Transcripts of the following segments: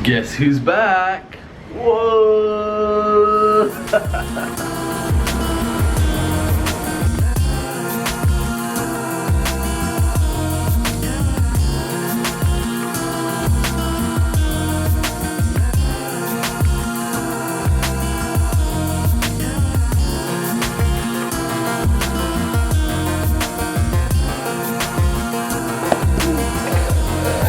Guess who's back? Whoa!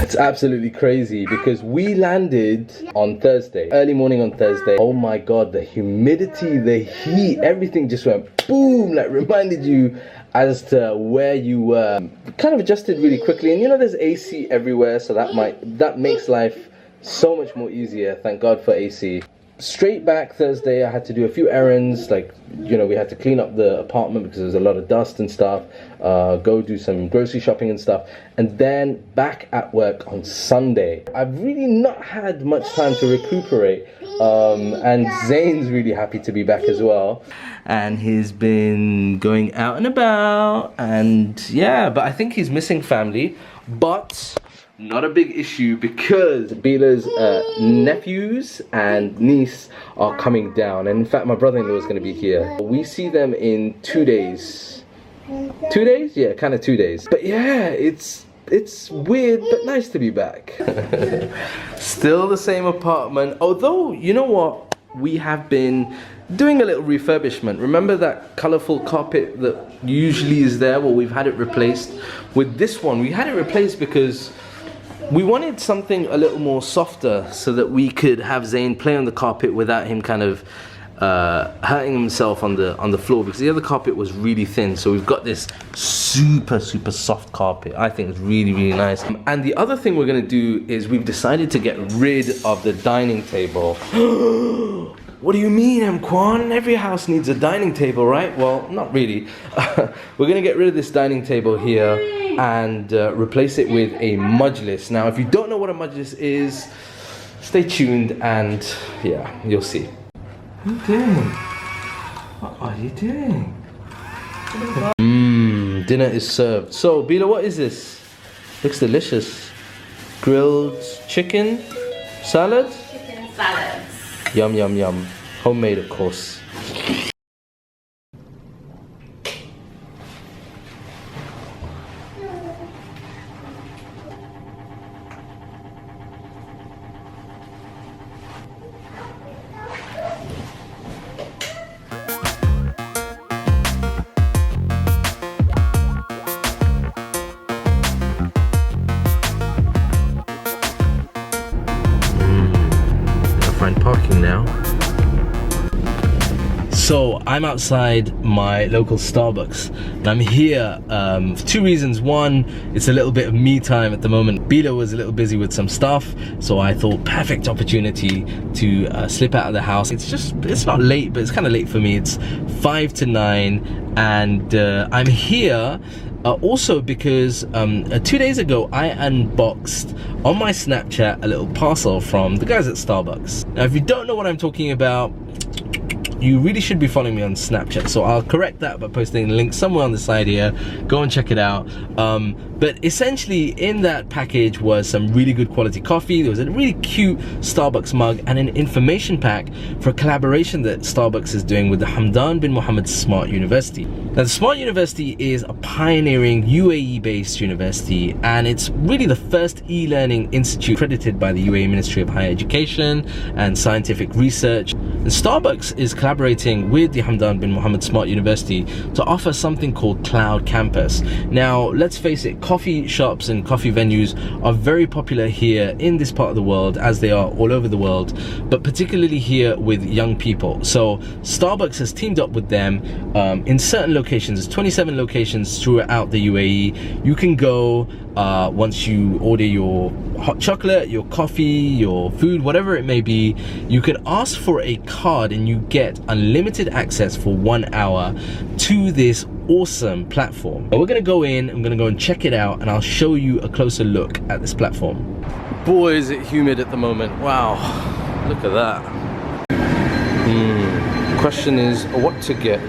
It's absolutely crazy because we landed on Thursday, early morning on Thursday. Oh my god, the humidity, the heat, everything just went boom, like reminded you as to where you were. Kind of adjusted really quickly, and you know there's AC everywhere, so that makes life so much more easier. Thank God for AC. Straight back Thursday, I had to do a few errands, like, you know, we had to clean up the apartment because there was a lot of dust and stuff, go do some grocery shopping and stuff, and then back at work on Sunday. I've really not had much time to recuperate, and Zayn's really happy to be back as well. And he's been going out and about, and yeah, but I think he's missing family, but not a big issue because Bila's nephews and niece are coming down, and in fact my brother-in-law is going to be here. We see them in 2 days. 2 days? Yeah, kind of 2 days. But yeah, it's weird but nice to be back. Still the same apartment, although you know what, we have been doing a little refurbishment. Remember that colourful carpet that usually is there? Well, we've had it replaced with this one. We had it replaced because we wanted something a little more softer so that we could have Zayn play on the carpet without him kind of hurting himself on the floor, because the other carpet was really thin. So we've got this super soft carpet. I think it's really nice. And the other thing we're going to do is we've decided to get rid of the dining table. What do you mean, EMKWAN? Every house needs a dining table, right? Well, not really. We're going to get rid of this dining table here and replace it with a majlis. Now, if you don't know what a majlis is, stay tuned and yeah, you'll see. What are you doing? What are you doing? Dinner is served. So, Bila, what is this? Looks delicious. Grilled chicken, salad? Chicken salad. Yum, yum, yum. Homemade, of course. Find parking now. So I'm outside my local Starbucks and I'm here for two reasons. One, it's a little bit of me time at the moment. Bila was a little busy with some stuff, so I thought perfect opportunity to slip out of the house. It's not late, but it's kind of late for me. It's 5 to 9 and I'm here also because 2 days ago I unboxed on my Snapchat a little parcel from the guys at Starbucks. Now if you don't know what I'm talking about, you really should be following me on Snapchat, so I'll correct that by posting a link somewhere on the side here. Go and check it out. But essentially in that package was some really good quality coffee. There was a really cute Starbucks mug and an information pack for a collaboration that Starbucks is doing with the Hamdan bin Mohammed Smart University. Now the Smart University is a pioneering UAE based university, and it's really the first e-learning institute accredited by the UAE Ministry of Higher Education and Scientific Research. And Starbucks is collaborating with the Hamdan bin Mohammed Smart University to offer something called Cloud Campus. Now let's face it, coffee shops and coffee venues are very popular here in this part of the world, as they are all over the world, but particularly here with young people. So Starbucks has teamed up with them in certain locations. There's 27 locations throughout the UAE. You can go once you order your hot chocolate, your coffee, your food, whatever it may be, you can ask for a card and you get unlimited access for 1 hour to this awesome platform. We're gonna go in, I'm gonna go and check it out, and I'll show you a closer look at this platform. Boy, is it humid at the moment. Wow, look at that. Question is what to get.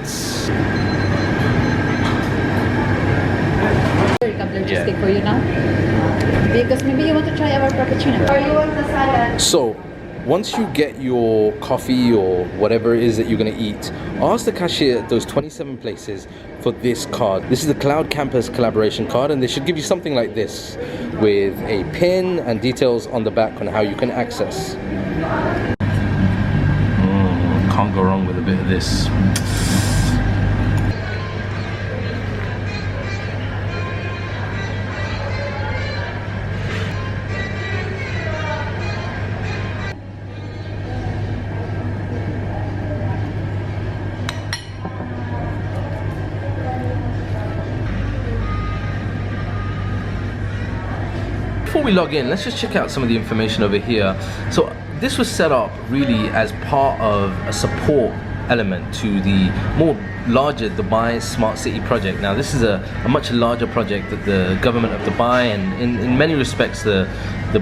Logistic for you now. Because maybe you want to try our frappuccino. Or you want the salad. So, once you get your coffee or whatever it is that you're going to eat, ask the cashier at those 27 places for this card. This is the Cloud Campus collaboration card, and they should give you something like this with a pin and details on the back on how you can access. Can't go wrong with a bit of this. Before we log in, let's just check out some of the information over here. So this was set up really as part of a support element to the more larger Dubai Smart City project. Now this is a much larger project that the government of Dubai and in many respects the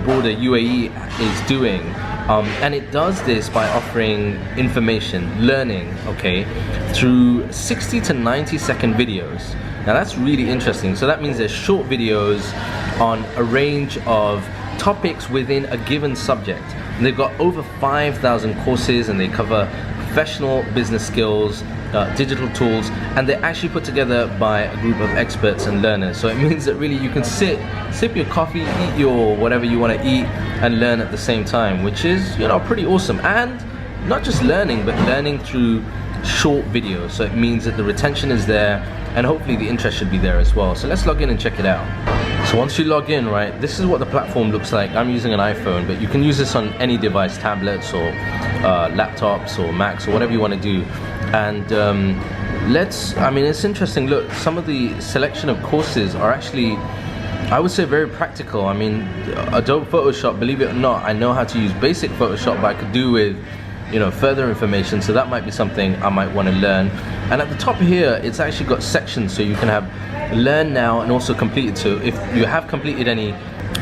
broader UAE is doing. And it does this by offering information, learning, okay, through 60 to 90-second videos. Now that's really interesting. So that means there's short videos on a range of topics within a given subject. And they've got over 5,000 courses, and they cover professional business skills, digital tools, and they're actually put together by a group of experts and learners. So it means that really you can sip your coffee, eat your whatever you want to eat, and learn at the same time, which is, you know, pretty awesome. And not just learning, but learning through short videos. So it means that the retention is there, and hopefully the interest should be there as well. So let's log in and check it out. So once you log in, right, this is what the platform looks like. I'm using an iPhone, but you can use this on any device, tablets or laptops or Macs or whatever you want to do. And I mean, it's interesting. Look, some of the selection of courses are actually, I would say, very practical. I mean, Adobe Photoshop, believe it or not, I know how to use basic Photoshop, but I could do with, you know, further information. So that might be something I might want to learn. And at the top here, it's actually got sections, so you can have learn now and also completed. So if you have completed any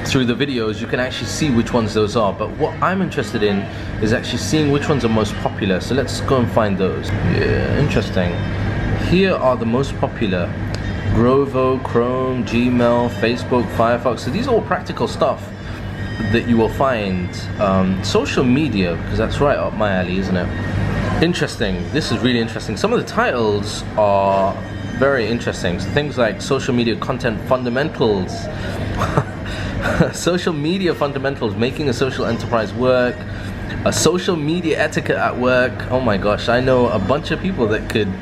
through the videos, you can actually see which ones those are. But what I'm interested in is actually seeing which ones are most popular. So let's go and find those. Yeah, interesting. Here are the most popular: Grovo, Chrome, Gmail, Facebook, Firefox. So these are all practical stuff that you will find. Social media, because that's right up my alley, isn't it? Interesting. This is really interesting. Some of the titles are very interesting. So things like social media content fundamentals, social media fundamentals, making a social enterprise work, a social media etiquette at work. Oh my gosh, I know a bunch of people that could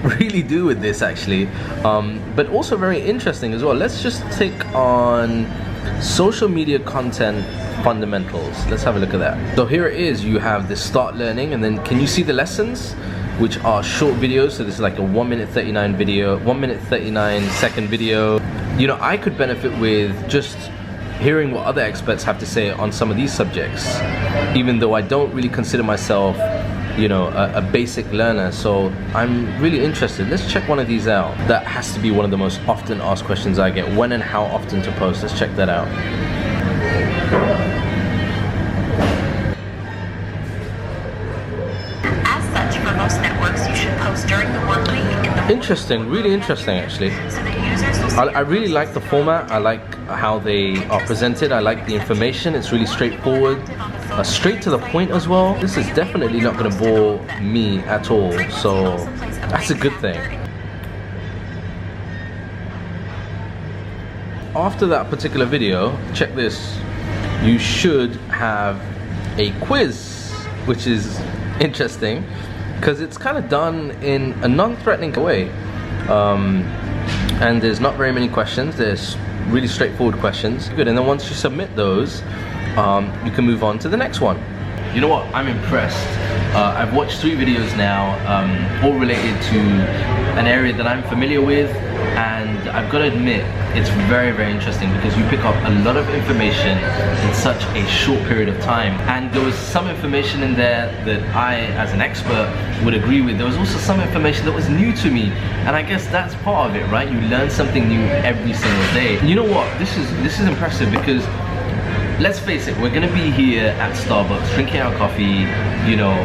really do with this actually. But also very interesting as well. Let's just take on social media content fundamentals. Let's have a look at that. So here it is. You have the start learning, and then can you see the lessons, which are short videos? So this is like a 1:39 video, 1:39 second video. You know, I could benefit with just hearing what other experts have to say on some of these subjects, even though I don't really consider myself, you know, a basic learner. So I'm really interested. Let's check one of these out. That has to be one of the most often asked questions I get: when and how often to post. Let's check that out. As such, for most networks, you should post during the work week. Interesting, really interesting actually. I really like the format. I like how they are presented. I like the information. It's really straightforward, straight to the point as well. This is definitely not going to bore me at all, so that's a good thing. After that particular video, check this. You should have a quiz, which is interesting because it's kind of done in a non-threatening way. And there's not very many questions. There's really straightforward questions. Good. And then once you submit those, you can move on to the next one. You know what? I'm impressed. I've watched 3 videos now, all related to an area that I'm familiar with, and I've got to admit, it's very, very interesting because you pick up a lot of information in such a short period of time. And there was some information in there that I, as an expert, would agree with. There was also some information that was new to me, and I guess that's part of it, right? You learn something new every single day. And you know what? This is impressive because, let's face it, we're gonna be here at Starbucks drinking our coffee, you know,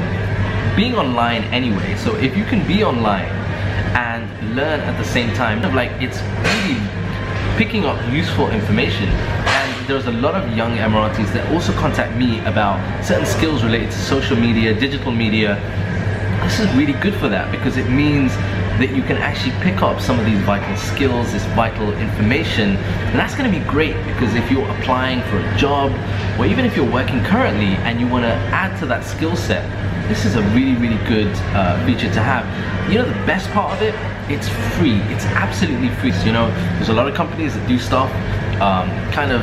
being online anyway. So if you can be online and learn at the same time, like, it's really picking up useful information. And there's a lot of young Emiratis that also contact me about certain skills related to social media, digital media. This is really good for that because it means that you can actually pick up some of these vital skills, this vital information, and that's going to be great because if you're applying for a job or even if you're working currently and you want to add to that skill set, this is a really, really good feature to have. You know, the best part of it, it's free. It's absolutely free. So, you know, there's a lot of companies that do stuff kind of,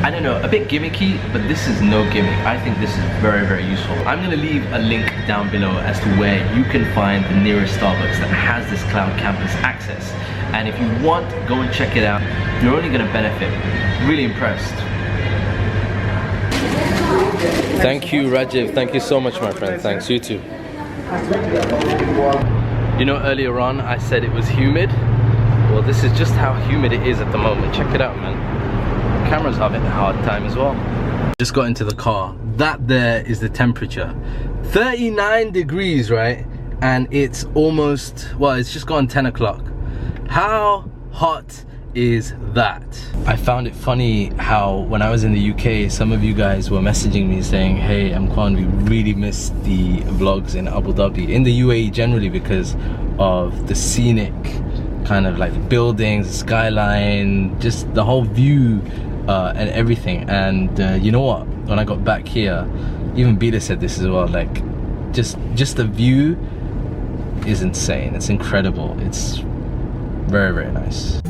I don't know, a bit gimmicky, but this is no gimmick. I think this is very, very useful. I'm gonna leave a link down below as to where you can find the nearest Starbucks that has this cloud campus access. And if you want, go and check it out. You're only gonna benefit. Really impressed. Thank you, Rajiv. Thank you so much, my friend. Thanks, you too. You know, earlier on I said it was humid. Well, this is just how humid it is at the moment. Check it out, man. Camera's having a hard time as well. Just got into the car. That there is the temperature. 39 degrees, right? And it's almost, well, it's just gone 10 o'clock. How hot is that? I found it funny how when I was in the UK, some of you guys were messaging me saying, hey, EMKWAN, we really missed the vlogs in Abu Dhabi, in the UAE generally, because of the scenic kind of like the buildings, the skyline, just the whole view and everything. And you know what, when I got back here, even Beta said this as well, like just the view is insane. It's incredible. It's very, very nice.